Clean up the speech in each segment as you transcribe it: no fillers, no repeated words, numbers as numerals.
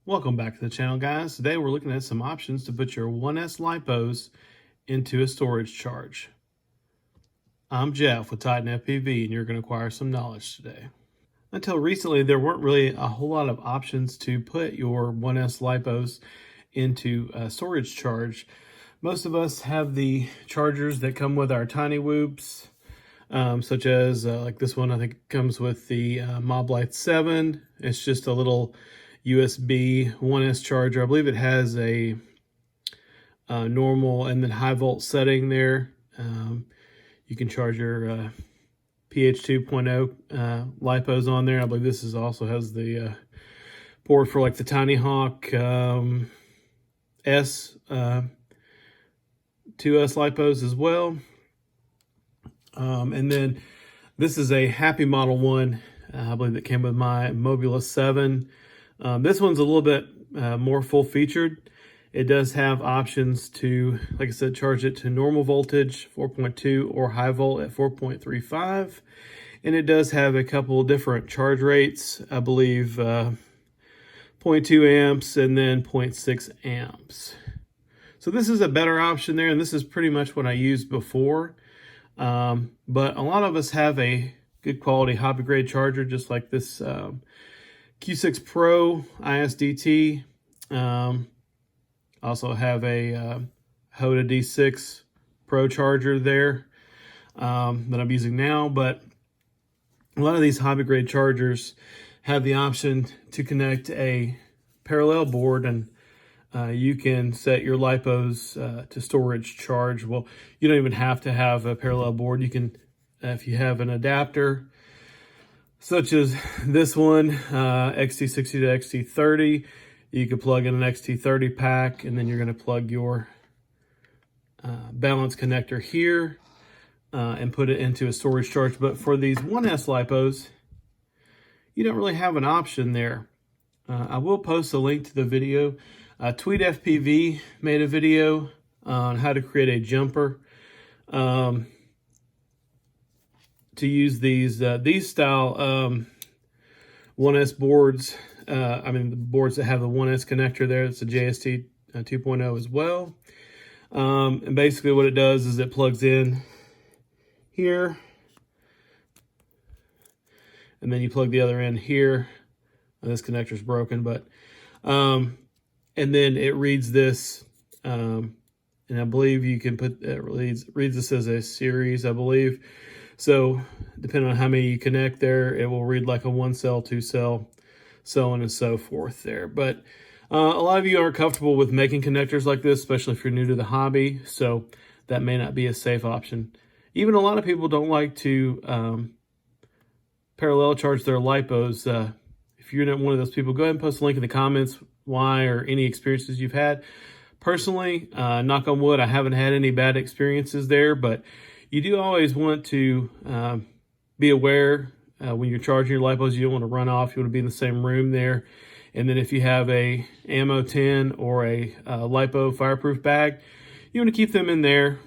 Welcome back to the channel, guys. Today we're looking at some options to put your 1S Lipos into a storage charge. I'm Jeff with Titan FPV, and you're going to acquire some knowledge today. Until recently, there weren't really a whole lot of options to put your 1S Lipos into a storage charge. Most of us have the chargers that come with our tiny whoops, such as like this one. I think comes with the Moblite 7. It's just a little USB 1S charger. I believe it has a normal and then high volt setting there. You can charge your PH 2.0 Lipos on there. I believe this also has the port for like the Tiny Hawk S 2S Lipos as well. And then this is a Happy Model 1, I believe, that came with my Mobula 7. This one's a little bit more full-featured. It does have options to, like I said, charge it to normal voltage, 4.2, or high volt at 4.35. And it does have a couple of different charge rates, I believe 0.2 amps and then 0.6 amps. So this is a better option there, and this is pretty much what I used before. But a lot of us have a good quality hobby grade charger, just like this Q6 Pro ISDT. Also have a Hoda D6 Pro charger there that I'm using now. But a lot of these hobby grade chargers have the option to connect a parallel board, and you can set your Lipos to storage charge. Well, you don't even have to have a parallel board. You can, if you have an adapter, such as this one, XT60 to XT30, you can plug in an XT30 pack, and then you're going to plug your balance connector here and put it into a storage charge. But for these 1S Lipos, you don't really have an option there. I will post a link to the video. Tweet FPV made a video on how to create a jumper to use these style 1S boards. I mean, the boards that have the 1S connector there. It's a JST 2.0 as well. And basically what it does is it plugs in here, and then you plug the other end here. This connector's broken, but and then it reads this, and I believe you can put it reads this as a series, I believe. So depending on how many you connect there, it will read like a 1 cell, 2 cell, so on and so forth there. But a lot of you aren't comfortable with making connectors like this, especially if you're new to the hobby. So that may not be a safe option. Even a lot of people don't like to parallel charge their Lipos. If you're not one of those people, go ahead and post a link in the comments why or any experiences you've had. Personally, knock on wood, I haven't had any bad experiences there, but you do always want to be aware when you're charging your Lipos. You don't want to run off. You want to be in the same room there. And then if you have a ammo tin or a Lipo fireproof bag, you want to keep them in there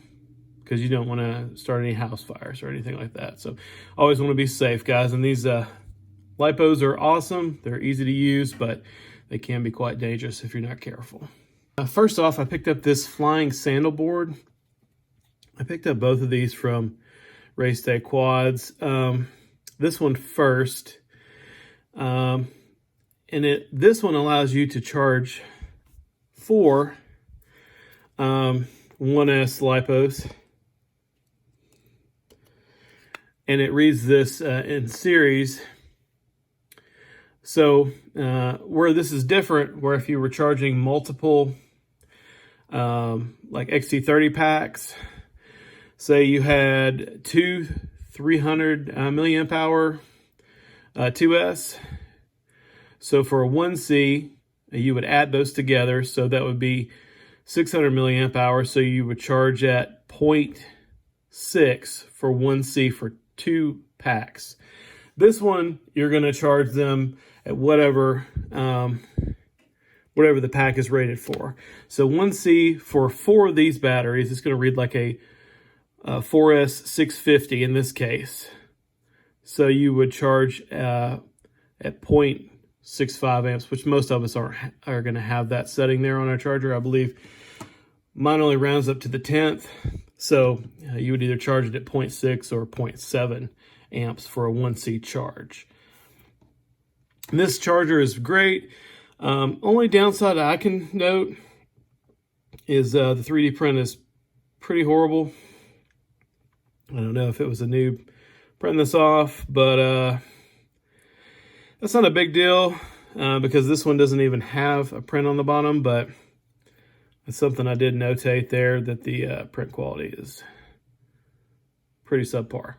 because you don't want to start any house fires or anything like that. So always want to be safe, guys. And these Lipos are awesome. They're easy to use, but they can be quite dangerous if you're not careful. First off, I picked up this flying sandal board. I picked up both of these from Race Day Quads. This one first. And this one allows you to charge 4 1S Lipos. And it reads this in series. So where this is different, where if you were charging multiple like XT30 packs, say you had two 300 milliamp hour 2S. So for a 1C, you would add those together. So that would be 600 milliamp hours. So you would charge at 0.6 for 1C for 2 packs. This one, you're going to charge them at whatever the pack is rated for. So 1C for 4 of these batteries, it's going to read like a 4S 650 in this case. So you would charge at 6.5 amps, which most of us are going to have that setting there on our charger. I believe mine only rounds up to the 10th. So you would either charge it at 0.6 or 0.7 amps for a 1C charge. And this charger is great. Only downside I can note is the 3D print is pretty horrible. I don't know if it was a noob printing this off, but that's not a big deal because this one doesn't even have a print on the bottom, but it's something I did notate there, that the print quality is pretty subpar.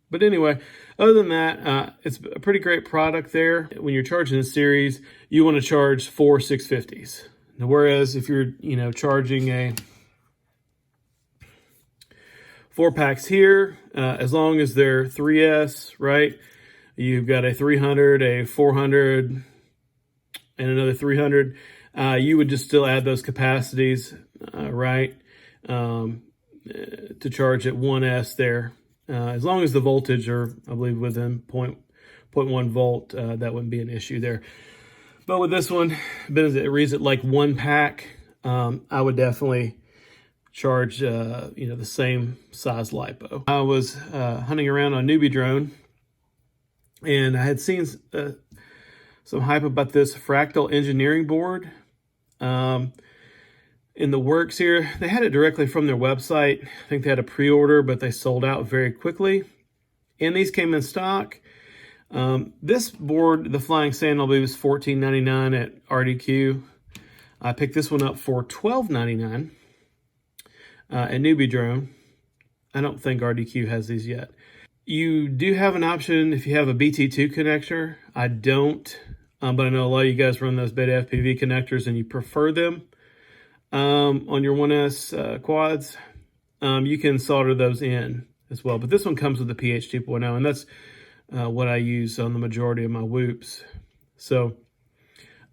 But anyway, other than that, it's a pretty great product there. When you're charging a series, you want to charge 4 650s. Now, whereas if you're, charging a 4-packs here, as long as they're 3S, right? You've got a 300, a 400, and another 300. You would just still add those capacities, right, to charge at 1S there. As long as the voltage are, I believe, within 0.1 volt, that wouldn't be an issue there. But with this one, because it reads it like 1 pack, I would definitely charge, the same size LiPo. I was hunting around on Newbie Drone, and I had seen some hype about this fractal engineering board in the works here. They had it directly from their website. I think they had a pre-order, but they sold out very quickly. And these came in stock. This board, the Flying Sand, I believe was $14.99 at RDQ. I picked this one up for $12.99 at Newbie Drone. I don't think RDQ has these yet. You do have an option if you have a BT2 connector. I don't, but I know a lot of you guys run those beta FPV connectors and you prefer them on your 1S quads. You can solder those in as well. But this one comes with the PH 2.0, and that's what I use on the majority of my whoops. So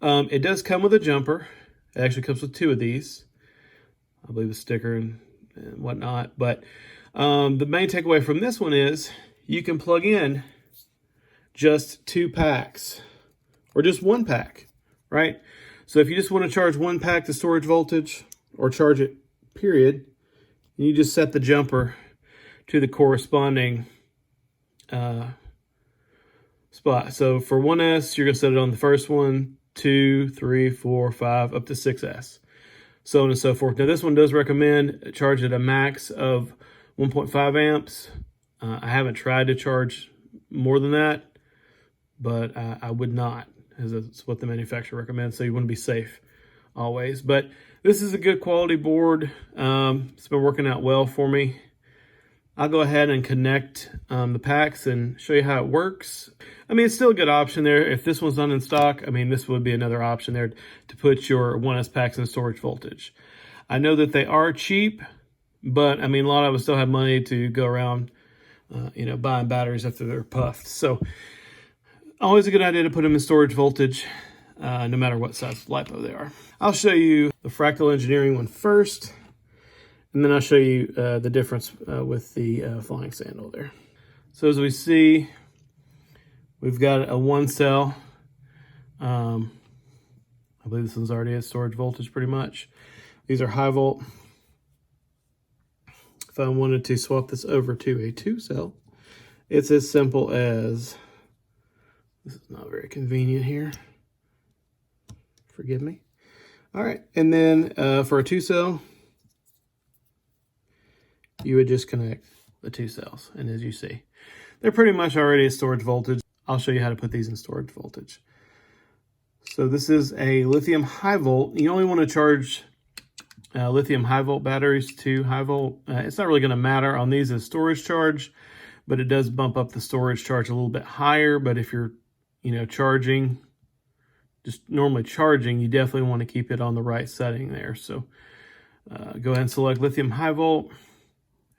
it does come with a jumper. It actually comes with 2 of these. I believe a sticker and whatnot. But the main takeaway from this one is you can plug in just 2 packs or just 1 pack, right? So if you just want to charge 1 pack to storage voltage or charge it, period, you just set the jumper to the corresponding spot. So for 1S, you're going to set it on the first one, 2, 3, 4, 5, up to 6S, so on and so forth. Now this one does recommend charge at a max of 1.5 amps. I haven't tried to charge more than that, but I would not, as that's what the manufacturer recommends, so you want to be safe always. But this is a good quality board. It's been working out well for me. I'll go ahead and connect the packs and show you how it works. I mean, it's still a good option there. If this one's not in stock, I mean, this would be another option there to put your 1S packs in storage voltage. I know that they are cheap, but I mean, a lot of us still have money to go around, buying batteries after they're puffed. So always a good idea to put them in storage voltage, no matter what size LiPo they are. I'll show you the fractal engineering one first, and then I'll show you the difference with the Flying Sandal there. So as we see, we've got a 1 cell. I believe this one's already at storage voltage pretty much. These are high volt. If I wanted to swap this over to a 2 cell, it's as simple as, this is not very convenient here. Forgive me. All right, and then for a 2 cell, you would just connect the 2 cells. And as you see, they're pretty much already at storage voltage. I'll show you how to put these in storage voltage. So this is a lithium high volt. You only want to charge lithium high volt batteries to high volt. It's not really going to matter on these as storage charge, but it does bump up the storage charge a little bit higher. But if you're, charging, just normally charging, you definitely want to keep it on the right setting there. So go ahead and select lithium high volt.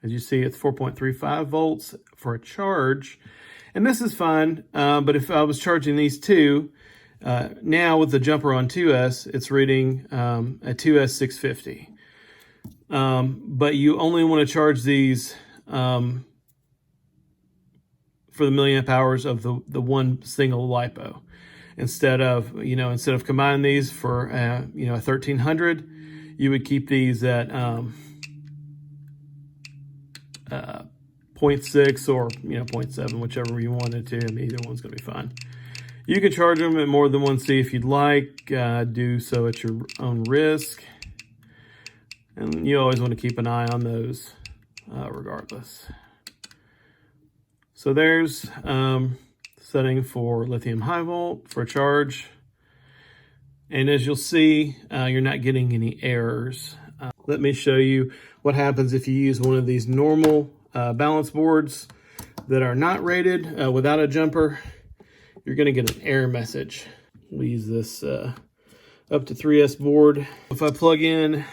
As you see, it's 4.35 volts for a charge. And this is fine, but if I was charging these 2, now with the jumper on 2S, it's reading a 2S 650. But you only want to charge these for the milliamp hours of the one single LiPo. instead of combining these for a 1300, you would keep these at 0.6 or 0.7, whichever you wanted to. I mean, either one's going to be fine. You can charge them at more than 1C if you'd like. Do so at your own risk. And you always want to keep an eye on those regardless. So there's setting for lithium high volt for charge. And as you'll see, you're not getting any errors. Let me show you what happens if you use one of these normal balance boards that are not rated without a jumper. You're going to get an error message. We'll use this up to 3S board. If I plug in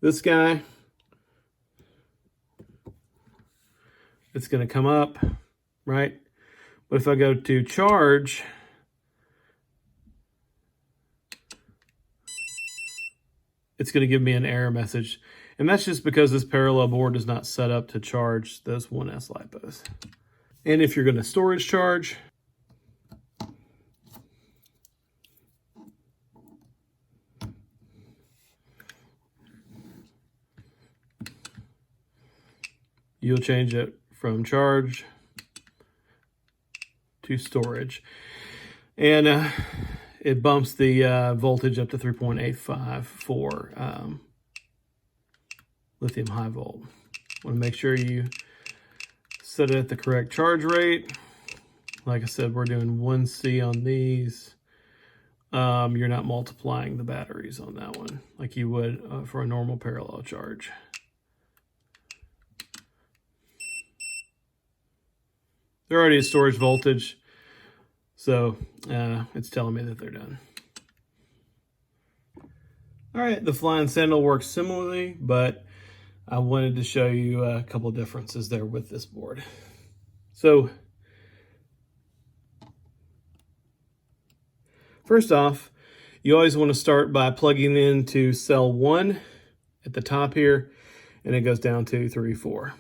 this guy, it's going to come up, right? But if I go to charge, it's going to give me an error message. And that's just because this parallel board is not set up to charge those 1S Lipos. And if you're going to storage charge, you'll change it from charge to storage. And it bumps the voltage up to 3.85 for lithium high volt. Want to make sure you set it at the correct charge rate. Like I said, we're doing 1C on these. You're not multiplying the batteries on that one like you would for a normal parallel charge. They're already at storage voltage, so it's telling me that they're done. All right, the flying sandal works similarly, but I wanted to show you a couple of differences there with this board. So first off, you always want to start by plugging into cell 1 at the top here, and it goes down 2, 3, 4.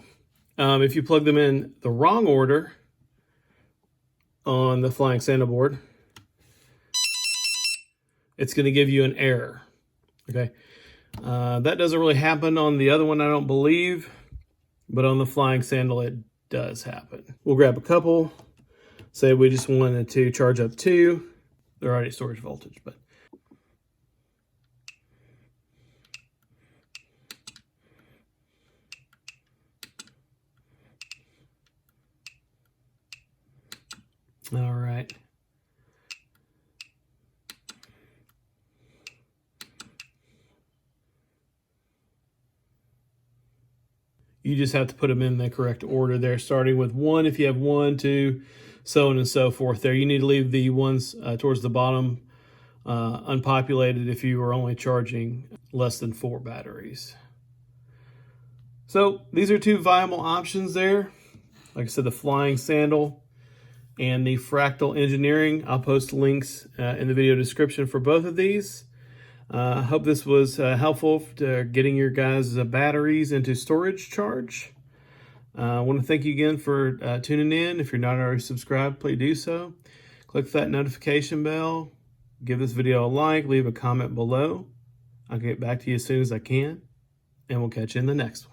If you plug them in the wrong order on the flying sandal board, it's going to give you an error. Okay, that doesn't really happen on the other one, I don't believe, but on the flying sandal it does happen. We'll grab a couple. Say we just wanted to charge up 2. They're already storage voltage, but all right. You just have to put them in the correct order there, starting with 1 if you have 1, 2, so on and so forth there. You need to leave the ones towards the bottom unpopulated if you are only charging less than 4 batteries. So these are 2 viable options there. Like I said, the flying sandal and the fractal engineering. I'll post links in the video description for both of these. I hope this was helpful to getting your guys' batteries into storage charge. I want to thank you again for tuning in. If you're not already subscribed, please do so. Click that notification bell. Give this video a like. Leave a comment below. I'll get back to you as soon as I can. And we'll catch you in the next one.